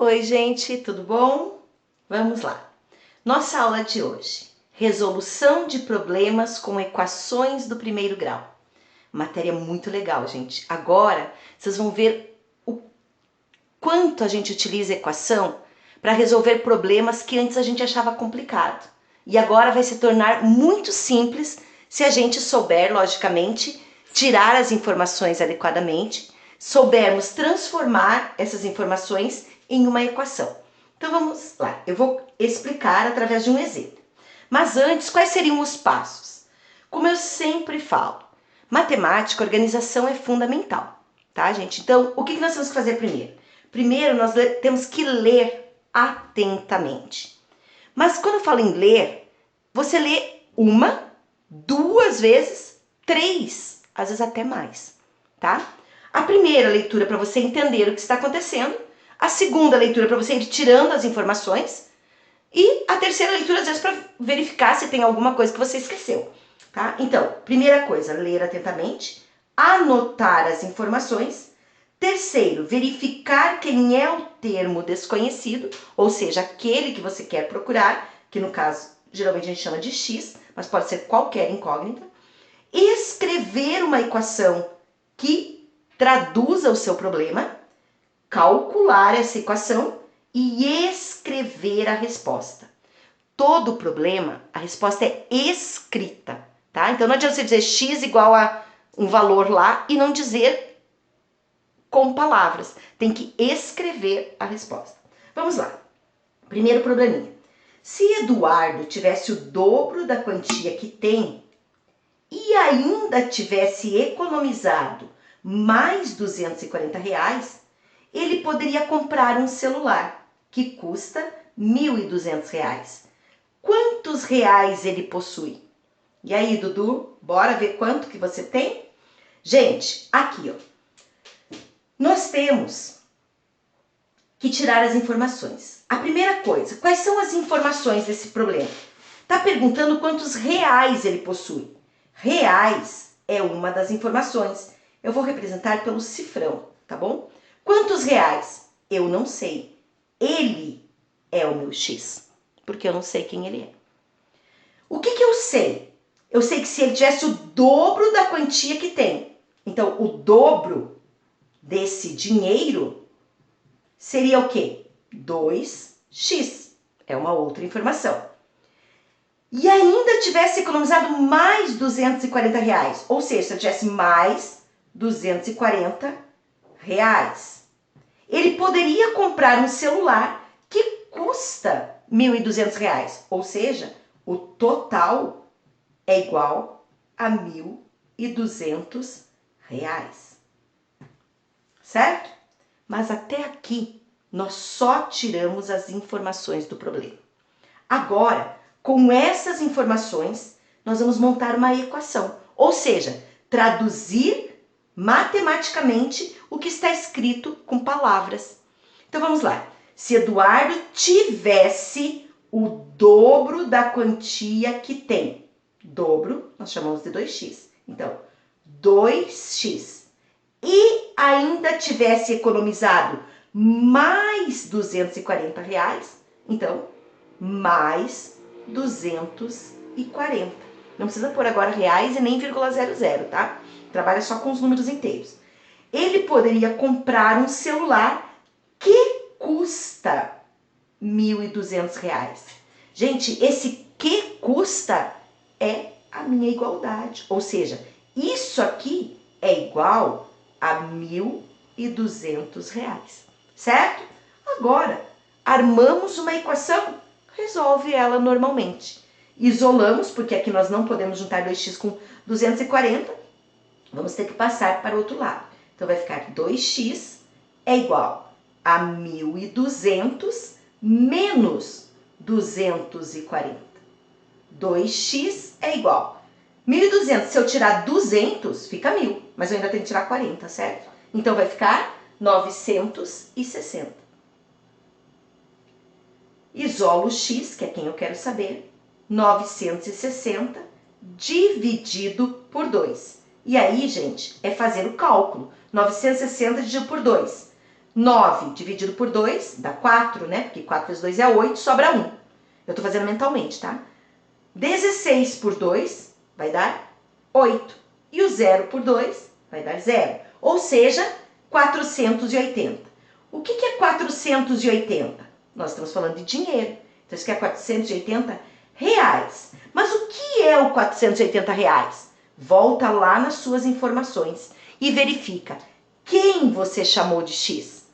Oi, gente, tudo bom? Vamos lá. Nossa aula de hoje: resolução de problemas com equações do primeiro grau. Matéria muito legal, gente. Agora vocês vão ver o quanto a gente utiliza equação para resolver problemas que antes a gente achava complicado. E agora vai se tornar muito simples se a gente souber, logicamente, tirar as informações adequadamente, soubermos transformar essas informações em uma equação. Então vamos lá, eu vou explicar através de um exemplo. Mas antes, quais seriam os passos? Como eu sempre falo, matemática, organização é fundamental, tá, gente? Então, o que nós temos que fazer primeiro? Primeiro, nós temos que ler atentamente. Mas quando eu falo em ler, você lê uma, duas vezes, três, às vezes até mais, tá? A primeira leitura para você entender o que está acontecendo, a segunda leitura para você ir tirando as informações e a terceira leitura às vezes para verificar se tem alguma coisa que você esqueceu, tá? Então, primeira coisa, ler atentamente, anotar as informações. Terceiro, verificar quem é o termo desconhecido, ou seja, aquele que você quer procurar, que no caso geralmente a gente chama de X, mas pode ser qualquer incógnita. Escrever uma equação que traduza o seu problema, calcular essa equação e escrever a resposta. Todo problema, a resposta é escrita, tá? Então não adianta você dizer X igual a um valor lá e não dizer com palavras. Tem que escrever a resposta. Vamos lá. Primeiro probleminha. Se Eduardo tivesse o dobro da quantia que tem e ainda tivesse economizado mais R$ 240, ele poderia comprar um celular que custa R$ 1.200. Quantos reais ele possui? E aí, Dudu, bora ver quanto que você tem? Gente, aqui, ó. Nós temos que tirar as informações. A primeira coisa, quais são as informações desse problema? Está perguntando quantos reais ele possui. Reais é uma das informações. Eu vou representar pelo cifrão, tá bom? Quantos reais? Eu não sei. Ele é o meu X, porque eu não sei quem ele é. O que eu sei? Eu sei que se ele tivesse o dobro da quantia que tem, então o dobro desse dinheiro seria o quê? 2x. É uma outra informação. E ainda tivesse economizado mais R$ 240, ou seja, se eu tivesse mais R$ 240, ele poderia comprar um celular que custa R$ 1.200, ou seja, o total é igual a R$ 1.200. Certo? Mas até aqui nós só tiramos as informações do problema. Agora, com essas informações, nós vamos montar uma equação, ou seja, traduzir matematicamente o que está escrito com palavras. Então vamos lá. Se Eduardo tivesse o dobro da quantia que tem, dobro nós chamamos de 2x. Então, 2x. E ainda tivesse economizado mais R$ 240, então mais 240. Não precisa pôr agora reais e nem vírgula 00, tá? Trabalha só com os números inteiros. Ele poderia comprar um celular que custa R$ 1.200. Gente, esse que custa é a minha igualdade. Ou seja, isso aqui é igual a R$ 1.200, certo? Agora, armamos uma equação, resolve ela normalmente. Isolamos, porque aqui nós não podemos juntar 2x com 240, vamos ter que passar para o outro lado. Então, vai ficar 2x é igual a 1.200 menos 240. 2x é igual 1.200, se eu tirar 200, fica 1.000, mas eu ainda tenho que tirar 40, certo? Então, vai ficar 960. Isolo o x, que é quem eu quero saber, 960 dividido por 2. E aí, gente, é fazer o cálculo. 960 dividido por 2. 9 dividido por 2 dá 4, né? Porque 4 vezes 2 é 8, sobra 1. Eu tô fazendo mentalmente, tá? 16 por 2 vai dar 8. E o 0 por 2 vai dar 0. Ou seja, 480. O que é 480? Nós estamos falando de dinheiro. Então, isso aqui é 480 reais. Mas o que é o 480 reais? Volta lá nas suas informações e verifica quem você chamou de X.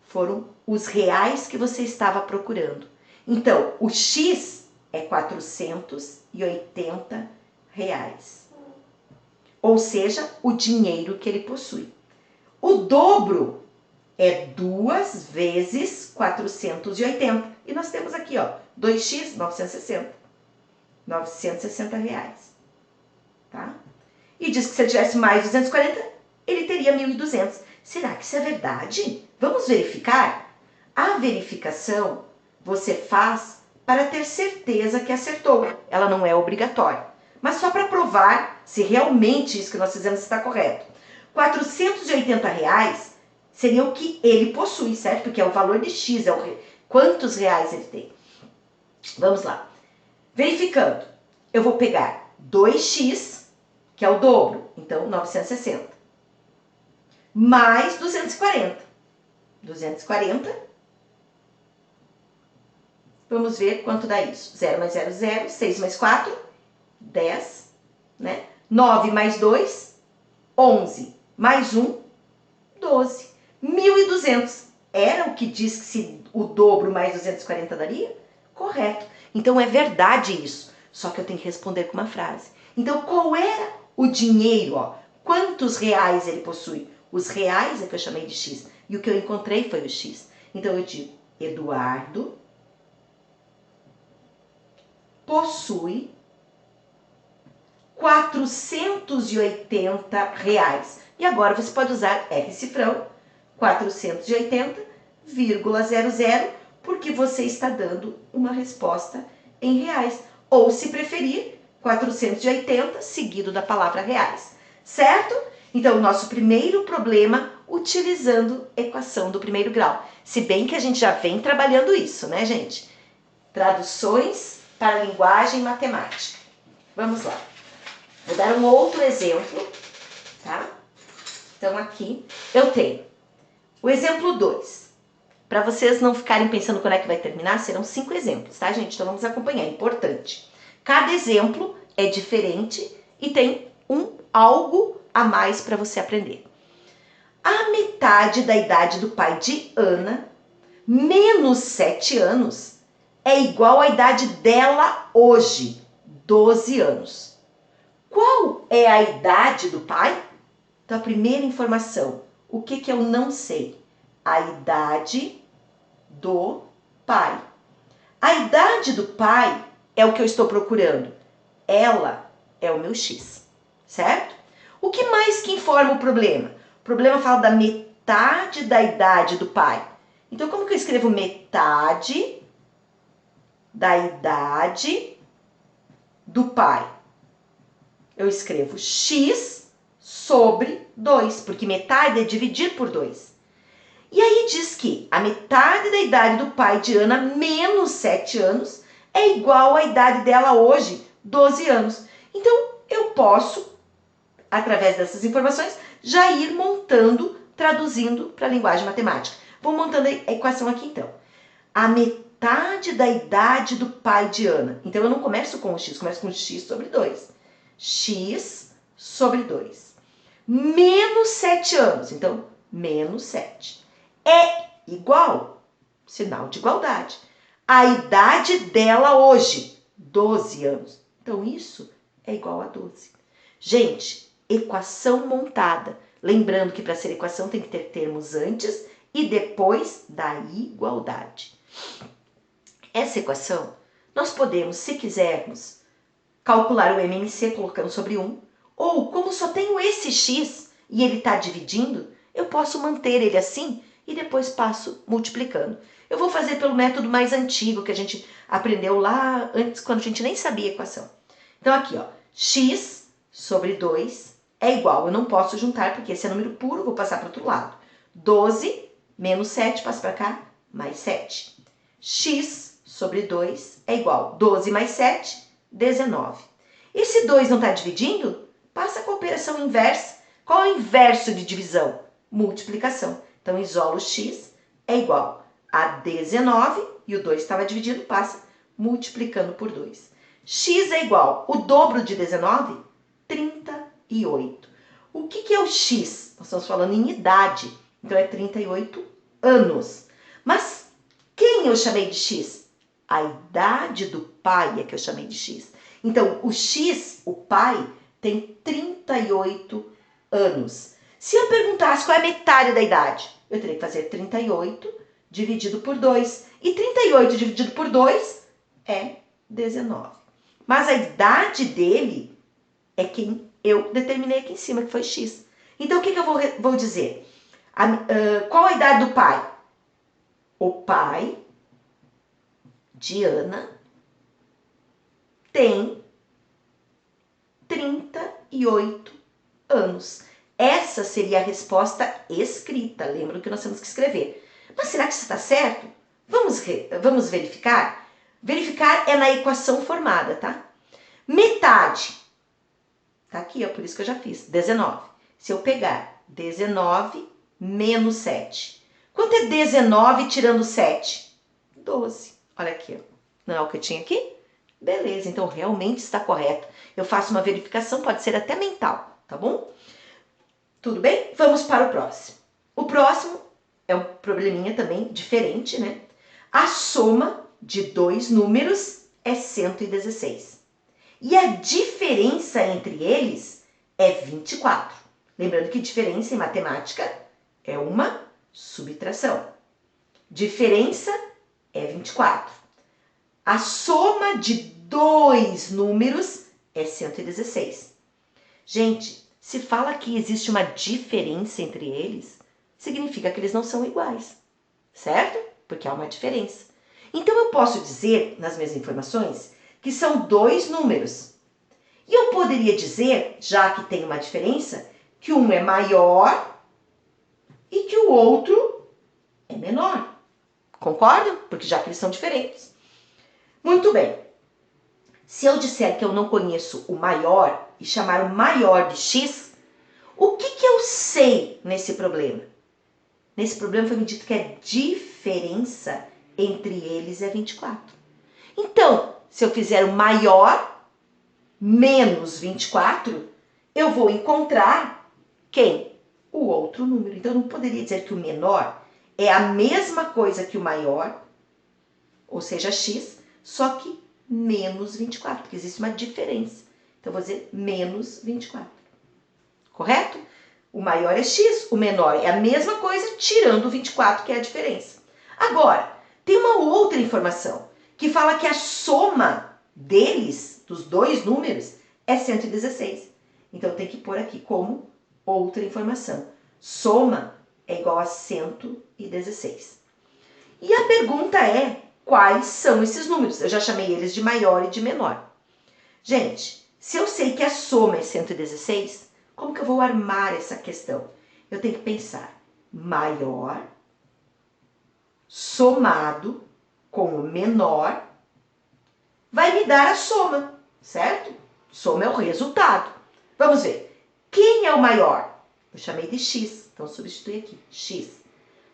Foram os reais que você estava procurando. Então, o X é 480 reais. Ou seja, o dinheiro que ele possui. O dobro é 2 vezes 480. E nós temos aqui, ó, 2x, 960. 960 reais. Tá? E diz que se ele tivesse mais 240, ele teria 1.200. Será que isso é verdade? Vamos verificar? A verificação você faz para ter certeza que acertou. Ela não é obrigatória. Mas só para provar se realmente isso que nós fizemos está correto. 480 reais seria o que ele possui, certo? Porque é o valor de X, quantos reais ele tem. Vamos lá. Verificando, eu vou pegar 2x, que é o dobro, então 960, mais 240. 240, vamos ver quanto dá isso. 0 mais 0, 0, 6 mais 4, 10, né? 9 mais 2, 11, mais 1, 12. 1.200. Era o que diz que se o dobro mais 240 daria? Correto. Então é verdade isso. Só que eu tenho que responder com uma frase. Então qual era o dinheiro? Ó? Quantos reais ele possui? Os reais é que eu chamei de X. E o que eu encontrei foi o X. Então eu digo, Eduardo possui 480 reais. E agora você pode usar R cifrão, 480,00, porque você está dando uma resposta em reais. Ou, se preferir, 480 seguido da palavra reais. Certo? Então, o nosso primeiro problema utilizando equação do primeiro grau. Se bem que a gente já vem trabalhando isso, né, gente? Traduções para a linguagem matemática. Vamos lá. Vou dar um outro exemplo, tá? Então, aqui eu tenho o exemplo 2. Para vocês não ficarem pensando quando é que vai terminar, serão 5 exemplos, tá, gente? Então, vamos acompanhar, é importante. Cada exemplo é diferente e tem algo a mais para você aprender. A metade da idade do pai de Ana, menos 7 anos, é igual à idade dela hoje, 12 anos. Qual é a idade do pai? Então, a primeira informação, o que eu não sei? A idade do pai. A idade do pai é o que eu estou procurando. Ela é o meu X, certo? O que mais que informa o problema? O problema fala da metade da idade do pai. Então, como que eu escrevo metade da idade do pai? Eu escrevo X sobre 2, porque metade é dividir por 2. E aí diz que a metade da idade do pai de Ana, menos 7 anos, é igual à idade dela hoje, 12 anos. Então, eu posso, através dessas informações, já ir montando, traduzindo para a linguagem matemática. Vou montando a equação aqui, então. A metade da idade do pai de Ana. Então, eu não começo com o X, começo com X sobre 2. X sobre 2. Menos 7 anos. Então, menos 7. É igual, sinal de igualdade, a idade dela hoje, 12 anos. Então, isso é igual a 12. Gente, equação montada. Lembrando que para ser equação tem que ter termos antes e depois da igualdade. Essa equação, nós podemos, se quisermos, calcular o MMC colocando sobre 1, ou como só tenho esse X e ele está dividindo, eu posso manter ele assim e depois passo multiplicando. Eu vou fazer pelo método mais antigo que a gente aprendeu lá antes, quando a gente nem sabia a equação. Então aqui, ó, X sobre 2 é igual, eu não posso juntar porque esse é número puro, vou passar para o outro lado. 12 Menos 7 passa para cá, mais 7. X sobre 2 é igual a 12 mais 7, 19. Esse 2 não está dividindo? Passa com a operação inversa. Qual é o inverso de divisão? Multiplicação. Então, isolo x é igual a 19 e o 2 estava dividido, passa multiplicando por 2. X é igual, o dobro de 19? 38. O que é o x? Nós estamos falando em idade, então é 38 anos. Mas quem eu chamei de x? A idade do pai é que eu chamei de x. Então, o x, o pai, tem 38 anos. Se eu perguntasse qual é a metade da idade, eu teria que fazer 38 dividido por 2. E 38 dividido por 2 é 19. Mas a idade dele é quem eu determinei aqui em cima, que foi x. Então, o que eu vou dizer? Qual a idade do pai? O pai de Ana tem 38 anos. Essa seria a resposta escrita. Lembra que nós temos que escrever. Mas será que isso está certo? Vamos verificar? Verificar é na equação formada, tá? Metade. Tá aqui, ó, por isso que eu já fiz. 19. Se eu pegar 19 menos 7. Quanto é 19 tirando 7? 12. Olha aqui, ó. Não é o que eu tinha aqui? Beleza, então realmente está correto. Eu faço uma verificação, pode ser até mental, tá bom? Tudo bem? Vamos para o próximo. O próximo é um probleminha também diferente, né? A soma de dois números é 116. E a diferença entre eles é 24. Lembrando que diferença em matemática é uma subtração. Diferença é 24. A soma de dois números é 116. Gente, se fala que existe uma diferença entre eles, significa que eles não são iguais, certo? Porque há uma diferença. Então, eu posso dizer, nas minhas informações, que são dois números. E eu poderia dizer, já que tem uma diferença, que um é maior e que o outro é menor. Concordam? Porque já que eles são diferentes. Muito bem. Se eu disser que eu não conheço o maior e chamar o maior de x, o que eu sei nesse problema? Nesse problema foi me dito que a diferença entre eles é 24. Então, se eu fizer o maior menos 24, eu vou encontrar quem? O outro número. Então, eu não poderia dizer que o menor é a mesma coisa que o maior, ou seja, x, só que menos 24, porque existe uma diferença. Então, eu vou dizer menos 24. Correto? O maior é x, o menor é a mesma coisa, tirando o 24, que é a diferença. Agora, tem uma outra informação, que fala que a soma deles, dos dois números, é 116. Então, tem que pôr aqui como outra informação. Soma é igual a 116. E a pergunta é, quais são esses números? Eu já chamei eles de maior e de menor. Gente, se eu sei que a soma é 116, como que eu vou armar essa questão? Eu tenho que pensar maior somado com o menor vai me dar a soma, certo? Soma é o resultado. Vamos ver. Quem é o maior? Eu chamei de x, então substitui aqui, x.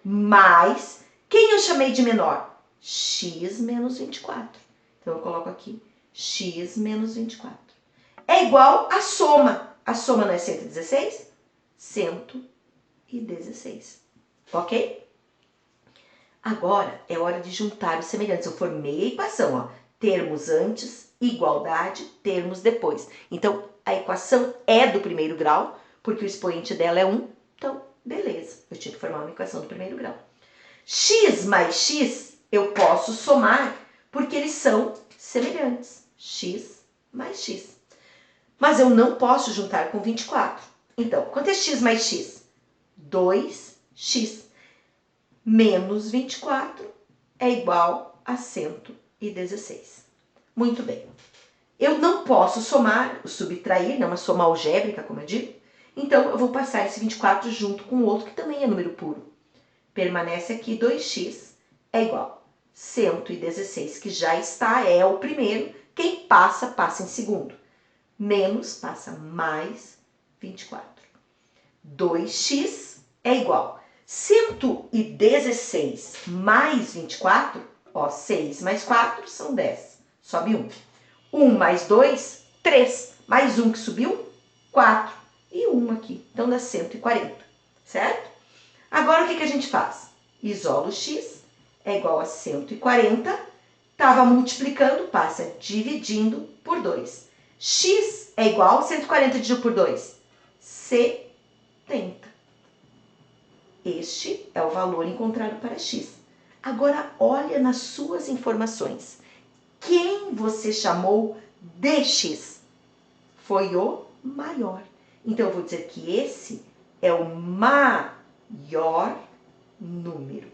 Mais, quem eu chamei de menor? X menos 24. Então, eu coloco aqui x menos 24. É igual a soma. A soma não é 116? 116. Ok? Agora é hora de juntar os semelhantes. Eu formei a equação, ó. Termos antes, igualdade, termos depois. Então, a equação é do primeiro grau, porque o expoente dela é 1. Então, beleza. Eu tinha que formar uma equação do primeiro grau. X mais x eu posso somar, porque eles são semelhantes. X mais x. Mas eu não posso juntar com 24. Então, quanto é x mais x? 2x. Menos 24 é igual a 116. Muito bem. Eu não posso somar, subtrair, né, uma soma algébrica, como eu digo. Então, eu vou passar esse 24 junto com o outro, que também é número puro. permanece aqui 2x é igual 116, que já está, é o primeiro. Quem passa, passa em segundo. Menos, passa mais 24. 2x é igual 116 mais 24, ó, 6 mais 4 são 10. Sobe 1. 1 mais 2, 3. Mais 1 que subiu, 4. E 1 aqui. Então dá 140, certo? Agora o que a gente faz? Isola o x, é igual a 140. Estava multiplicando, passa dividindo por 2. X é igual a 140 dividido por 2. 70. Este é o valor encontrado para x. Agora, olha nas suas informações. Quem você chamou de x? Foi o maior. Então, eu vou dizer que esse é o maior número,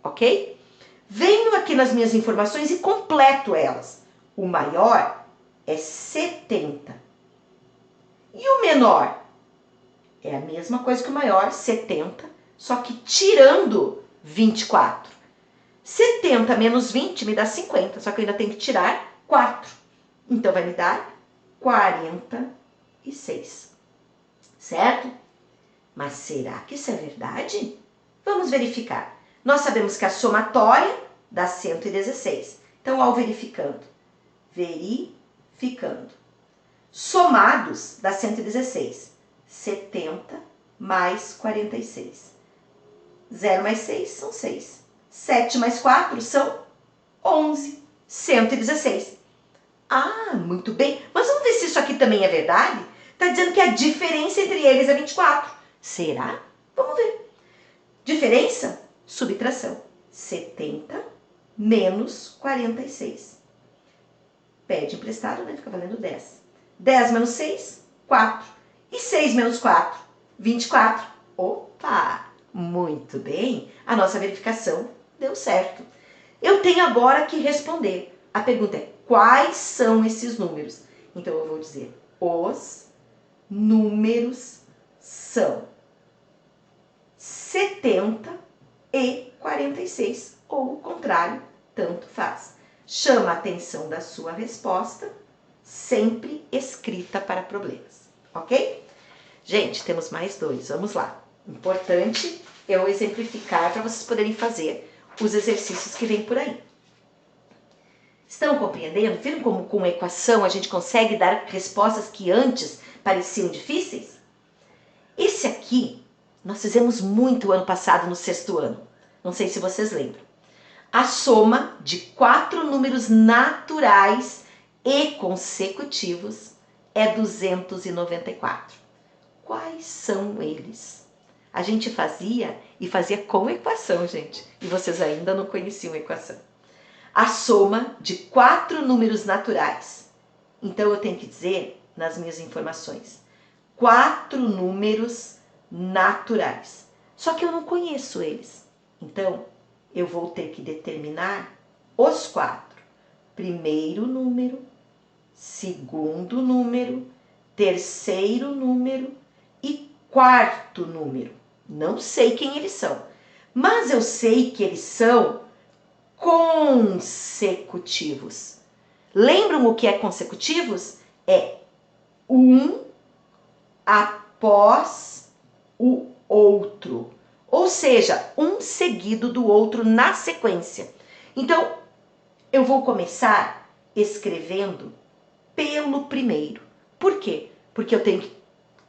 ok? Venho aqui nas minhas informações e completo elas. O maior é 70. E o menor? É a mesma coisa que o maior, 70, só que tirando 24. 70 menos 20 me dá 50, só que eu ainda tenho que tirar 4. Então, vai me dar 46. Certo? Mas será que isso é verdade? Vamos verificar. Nós sabemos que a somatória dá 116. Então, ao verificando, somados dá 116. 70 mais 46. 0 mais 6 são 6. 7 mais 4 são 11. 116. Ah, muito bem. Mas vamos ver se isso aqui também é verdade? Está dizendo que a diferença entre eles é 24. Será? Vamos ver. Diferença? Subtração. 70 menos 46. Pede emprestado, né? Fica valendo 10. 10 menos 6, 4. E 6 menos 4, 24. Opa! Muito bem. A nossa verificação deu certo. Eu tenho agora que responder. A pergunta é: quais são esses números? Então, eu vou dizer: os números são 70 e 46, ou o contrário, tanto faz. Chama a atenção da sua resposta, sempre escrita para problemas, ok? Gente, temos mais 2, vamos lá. Importante eu exemplificar para vocês poderem fazer os exercícios que vêm por aí. Estão compreendendo? Viram como com uma equação a gente consegue dar respostas que antes pareciam difíceis? Esse aqui nós fizemos muito ano passado no 6º ano. Não sei se vocês lembram. A soma de 4 números naturais e consecutivos é 294. Quais são eles? A gente fazia e fazia com equação, gente. E vocês ainda não conheciam a equação. A soma de 4 números naturais. Então, eu tenho que dizer nas minhas informações: 4 números naturais. Só que eu não conheço eles. Então, eu vou ter que determinar os 4. Primeiro número, segundo número, terceiro número e quarto número. Não sei quem eles são, mas eu sei que eles são consecutivos. Lembram o que é consecutivos? É um após o outro. Ou seja, um seguido do outro na sequência. Então, eu vou começar escrevendo pelo primeiro. Por quê? Porque eu tenho que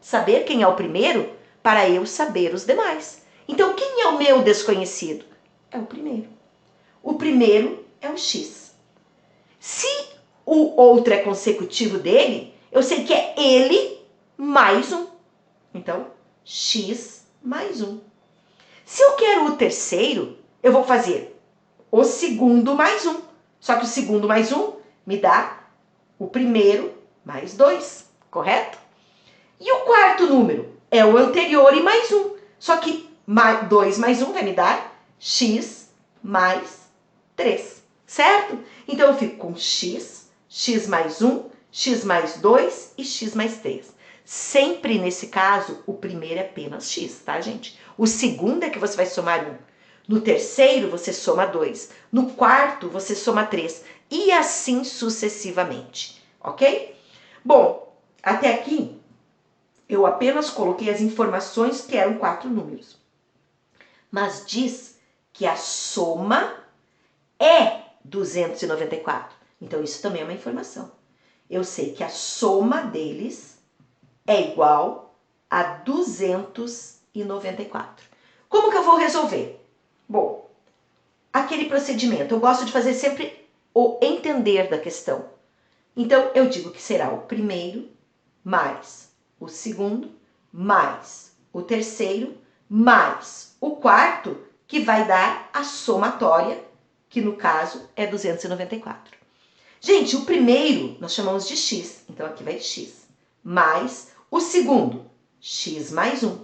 saber quem é o primeiro para eu saber os demais. Então, quem é o meu desconhecido? É o primeiro. O primeiro é o x. Se o outro é consecutivo dele, eu sei que é ele mais 1. Então, x mais 1. Se eu quero o terceiro, eu vou fazer o segundo mais 1. Só que o segundo mais 1 me dá o primeiro mais 2, correto? E o quarto número é o anterior e mais 1. Só que 2 mais 1 vai me dar x mais 3, certo? Então, eu fico com x, x mais 1, x mais 2 e x mais 3. Sempre nesse caso, o primeiro é apenas x, tá, gente? O segundo é que você vai somar 1. No terceiro, você soma 2. No quarto, você soma 3. E assim sucessivamente, ok? Bom, até aqui eu apenas coloquei as informações que eram 4 números. Mas diz que a soma é 294. Então, isso também é uma informação. Eu sei que a soma deles é igual a 294. Como que eu vou resolver? Bom, aquele procedimento, eu gosto de fazer sempre o entender da questão. Então, eu digo que será o primeiro mais o segundo mais o terceiro mais o quarto, que vai dar a somatória, que no caso é 294. Gente, o primeiro nós chamamos de x, então aqui vai x, mais o segundo, x mais 1,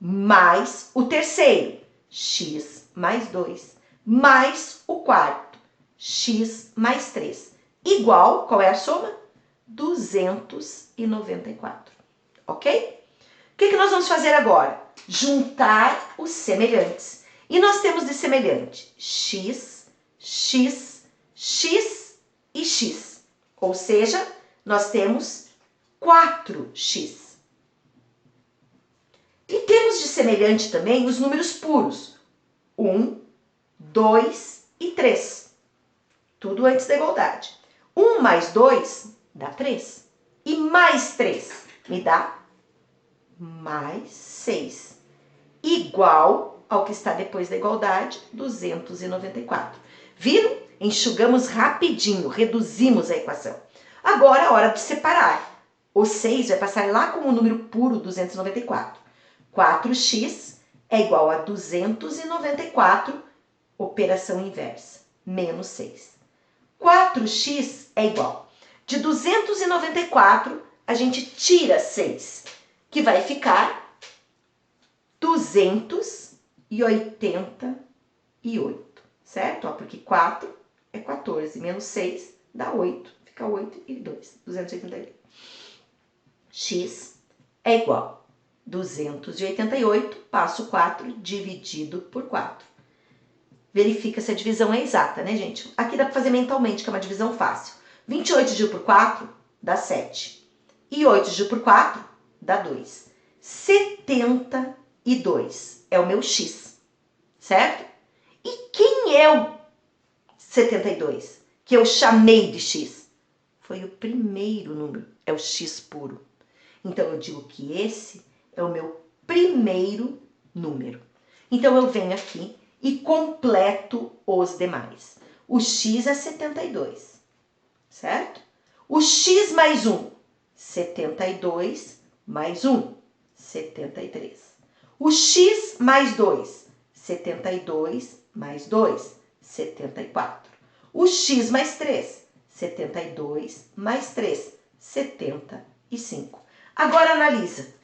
mais o terceiro, x mais 2, mais o quarto, x mais 3, igual, qual é a soma? 294, ok? O que nós vamos fazer agora? Juntar os semelhantes. E nós temos de semelhante x, x, x e x. Ou seja, nós temos 4x. E temos de semelhante também os números puros. 1, 2 e 3. Tudo antes da igualdade. 1 mais 2 dá 3. E mais 3 me dá mais 6. Igual ao que está depois da igualdade, 294. Viram? Enxugamos rapidinho, reduzimos a equação. Agora é hora de separar. O 6 vai passar lá como o número puro 294. 4x é igual a 294, operação inversa, menos 6. 4x é igual. De 294, a gente tira 6, que vai ficar 288, certo? Porque 4 é 14, menos 6 dá 8, fica 8 e 2, 288. X é igual a 288, passo 4 dividido por 4. Verifica se a divisão é exata, né, gente? Aqui dá para fazer mentalmente, que é uma divisão fácil. 28 dividido por 4 dá 7. E 8 dividido por 4 dá 2. 72 é o meu x, certo? E quem é o 72 que eu chamei de x? Foi o primeiro número, é o x puro. Então, eu digo que esse é o meu primeiro número. Então, eu venho aqui e completo os demais. O x é 72, certo? O x mais 1, 72 mais 1, 73. O x mais 2, 72 mais 2, 74. O x mais 3, 72 mais 3, 75. Agora analisa.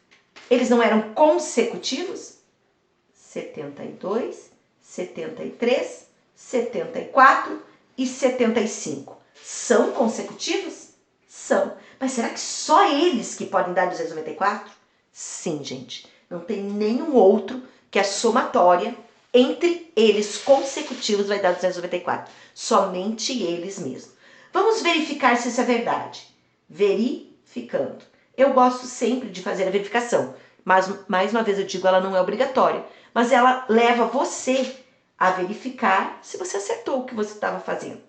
Eles não eram consecutivos? 72, 73, 74 e 75. São consecutivos? São. Mas será que só eles que podem dar 294? Sim, gente. Não tem nenhum outro que a somatória entre eles consecutivos vai dar 294. Somente eles mesmos. Vamos verificar se isso é verdade. Verificando. Eu gosto sempre de fazer a verificação, mas mais uma vez eu digo, ela não é obrigatória, mas ela leva você a verificar se você acertou o que você estava fazendo.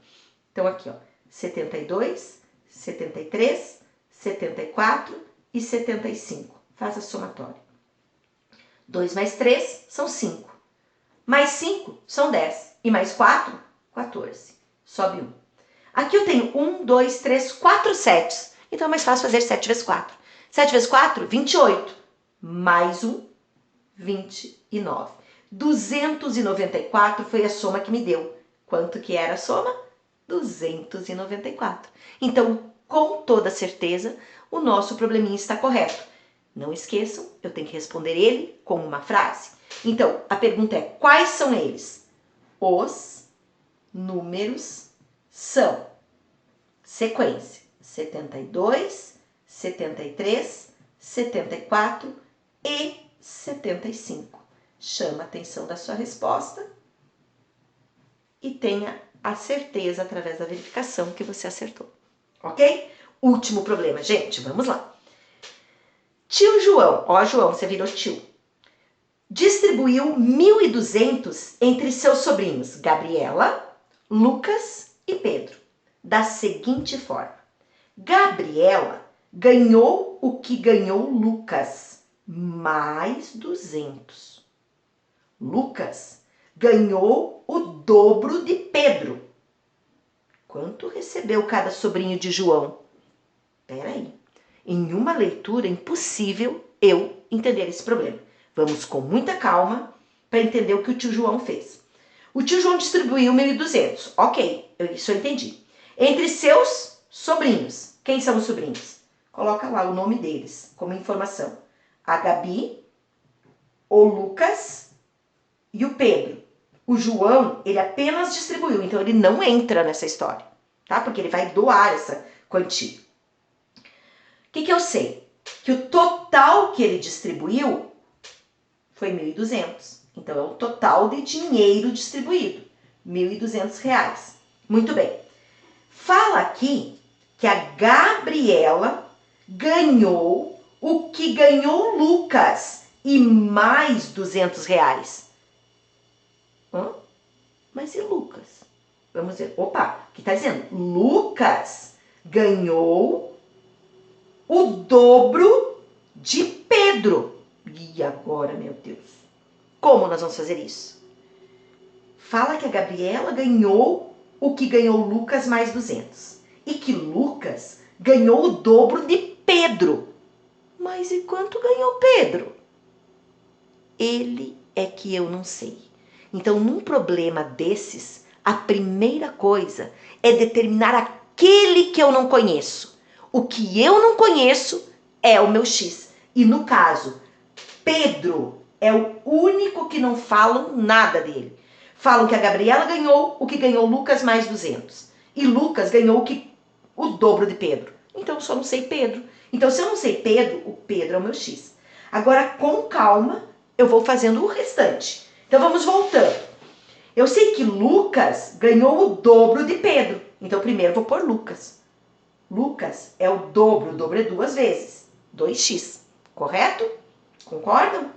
Então aqui, ó, 72, 73, 74 e 75. Faz a somatória. 2 mais 3 são 5. Mais 5 são 10. E mais 4, 14. Sobe 1. Aqui eu tenho 1, 2, 3, 4 setes. Então é mais fácil fazer 7 vezes 4. 7 vezes 4, 28. Mais 1, 29. 294 foi a soma que me deu. Quanto que era a soma? 294. Então, com toda certeza, o nosso probleminha está correto. Não esqueçam, eu tenho que responder ele com uma frase. Então, a pergunta é, quais são eles? Os números são sequência 72, 73, 74 e 75. Chama a atenção da sua resposta e tenha a certeza através da verificação que você acertou, ok? Último problema, gente, vamos lá. Tio João, ó João, você virou tio, distribuiu 1.200 entre seus sobrinhos Gabriela, Lucas e Pedro, da seguinte forma. Gabriela ganhou o que ganhou Lucas, mais 200. Lucas ganhou o dobro de Pedro. Quanto recebeu cada sobrinho de João? Peraí, em uma leitura é impossível eu entender esse problema. Vamos com muita calma para entender o que o tio João fez. O tio João distribuiu 1.200. Ok, isso eu entendi. Entre seus sobrinhos. Quem são os sobrinhos? Coloca lá o nome deles como informação. A Gabi, o Lucas e o Pedro. O João, ele apenas distribuiu, então ele não entra nessa história, tá? Porque ele vai doar essa quantia. O que eu sei? Que o total que ele distribuiu foi 1.200. Então, é o total de dinheiro distribuído, R$1.200. Muito bem. Fala aqui que a Gabriela ganhou o que ganhou Lucas e mais R$200. Mas e Lucas? Vamos ver. Opa, o que está dizendo? Lucas ganhou o dobro de Pedro. E agora, meu Deus? Como nós vamos fazer isso? Fala que a Gabriela ganhou o que ganhou Lucas mais 200. E que Lucas ganhou o dobro de Pedro. Mas e quanto ganhou Pedro? Ele é que eu não sei. Então, num problema desses, a primeira coisa é determinar aquele que eu não conheço. O que eu não conheço é o meu X. E no caso, Pedro é o único que não falam nada dele. Falam que a Gabriela ganhou o que ganhou Lucas mais 200. E Lucas ganhou o dobro de Pedro. Então, eu só não sei Pedro. Então, se eu não sei Pedro, o Pedro é o meu X. Agora, com calma, eu vou fazendo o restante. Então, vamos voltando. Eu sei que Lucas ganhou o dobro de Pedro. Então, primeiro eu vou pôr Lucas. Lucas é o dobro é 2 vezes. 2x, correto? Concordam?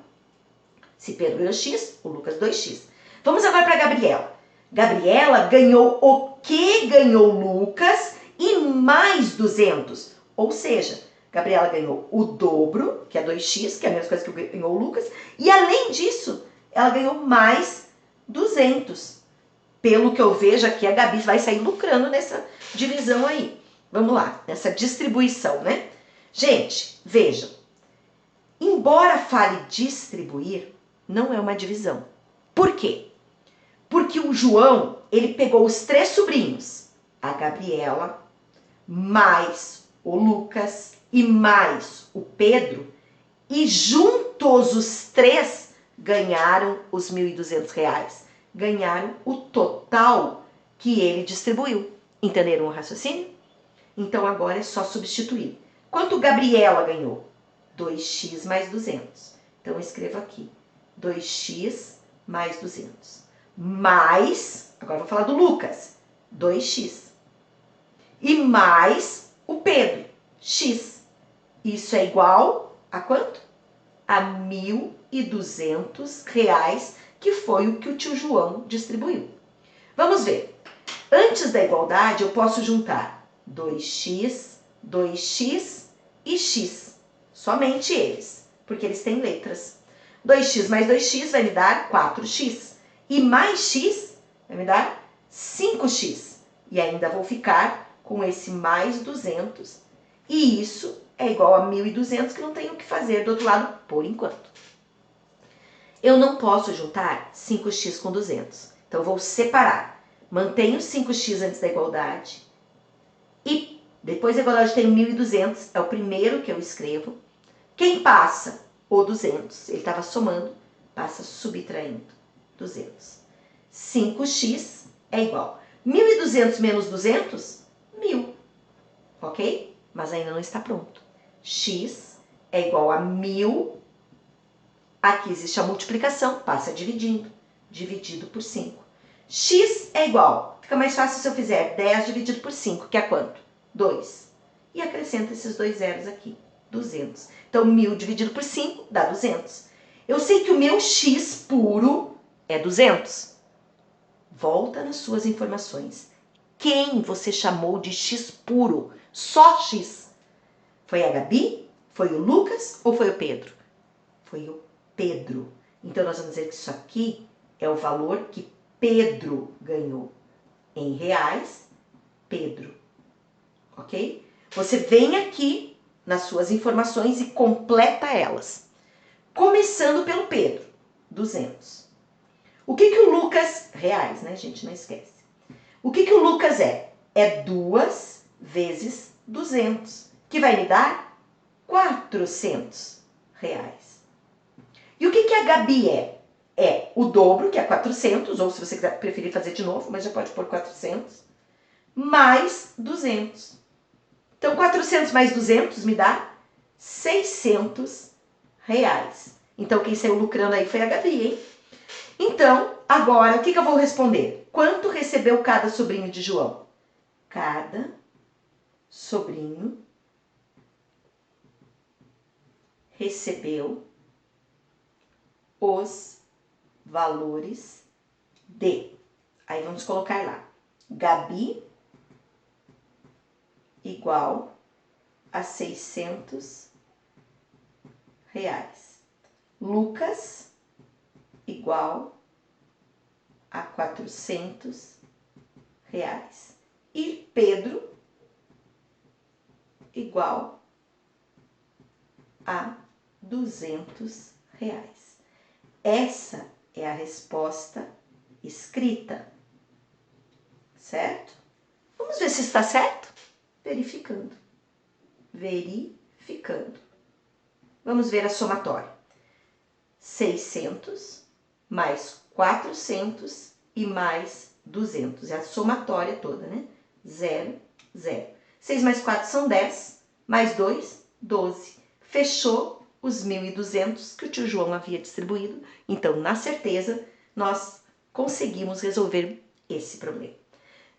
Se Pedro ganhou x, o Lucas 2x. Vamos agora para a Gabriela. Gabriela ganhou o que ganhou Lucas e mais 200. Ou seja, Gabriela ganhou o dobro, que é 2x, que é a mesma coisa que ganhou o Lucas. E além disso, ela ganhou mais 200. Pelo que eu vejo aqui, a Gabi vai sair lucrando nessa divisão aí. Vamos lá, nessa distribuição, né? Gente, vejam. Embora fale distribuir, não é uma divisão. Por quê? Porque o João, ele pegou os 3 sobrinhos, a Gabriela, mais o Lucas e mais o Pedro, e juntos os 3 ganharam os R$1.200. Ganharam o total que ele distribuiu. Entenderam o raciocínio? Então agora é só substituir. Quanto Gabriela ganhou? 2x mais 200. Então eu escrevo aqui, 2x mais 200. Mais, agora vou falar do Lucas, 2x. E mais o Pedro, x. Isso é igual a quanto? A R$1.200, que foi o que o tio João distribuiu. Vamos ver. Antes da igualdade, eu posso juntar 2x, 2x e x. Somente eles, porque eles têm letras. 2x mais 2x vai me dar 4x. E mais x vai me dar 5x. E ainda vou ficar com esse mais 200. E isso é igual a 1.200, que não tenho o que fazer do outro lado por enquanto. Eu não posso juntar 5x com 200. Então, vou separar. Mantenho 5x antes da igualdade. E depois da igualdade tem 1.200. É o primeiro que eu escrevo. Quem passa? O 200. Ele estava somando. Passa subtraindo. 200. 5x é igual. 1.200 menos 200? 1.000. Ok? Mas ainda não está pronto. X é igual a 1.000. Aqui existe a multiplicação, passa dividindo. Dividido por 5. X é igual. Fica mais fácil se eu fizer 10 dividido por 5, que é quanto? 2. E acrescento esses 2 zeros aqui, 200. Então, 1000 dividido por 5 dá 200. Eu sei que o meu x puro é 200. Volta nas suas informações. Quem você chamou de x puro? Só x. Foi a Gabi? Foi o Lucas ou foi o Pedro? Foi o Pedro. Então, nós vamos dizer que isso aqui é o valor que Pedro ganhou. Em reais, Pedro. Ok? Você vem aqui nas suas informações e completa elas. Começando pelo Pedro, 200. O que o Lucas... Reais, né, gente? Não esquece. O que o Lucas é? É 2 vezes 200, que vai me dar 400 reais. E o que a Gabi é? É o dobro, que é 400, ou se você preferir fazer de novo, mas já pode pôr 400, mais 200. Então, 400 mais 200 me dá 600 reais. Então, quem saiu lucrando aí foi a Gabi, hein? Então, agora, o que eu vou responder? Quanto recebeu cada sobrinho de João? Cada sobrinho recebeu os valores de... Aí, vamos colocar lá. Gabi igual a 600 reais. Lucas igual a 400 reais. E Pedro igual a 200 reais. Essa é a resposta escrita, certo? Vamos ver se está certo? Verificando. Verificando. Vamos ver a somatória. 600 mais 400 e mais 200. É a somatória toda, né? 0, 0. 6 mais 4 são 10, mais 2, 12. Fechou os 1.200 que o tio João havia distribuído. Então, na certeza, nós conseguimos resolver esse problema.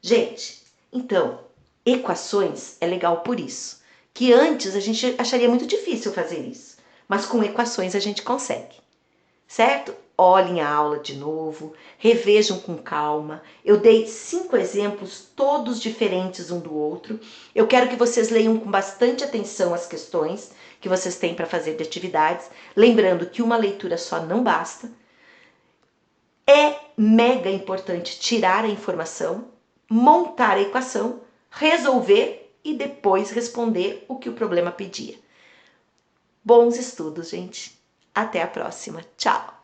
Gente, então, equações é legal por isso. Que antes a gente acharia muito difícil fazer isso. Mas com equações a gente consegue. Certo? Olhem a aula de novo, revejam com calma. Eu dei 5 exemplos, todos diferentes um do outro. Eu quero que vocês leiam com bastante atenção as questões que vocês têm para fazer de atividades. Lembrando que uma leitura só não basta. É mega importante tirar a informação, montar a equação, resolver e depois responder o que o problema pedia. Bons estudos, gente! Até a próxima. Tchau!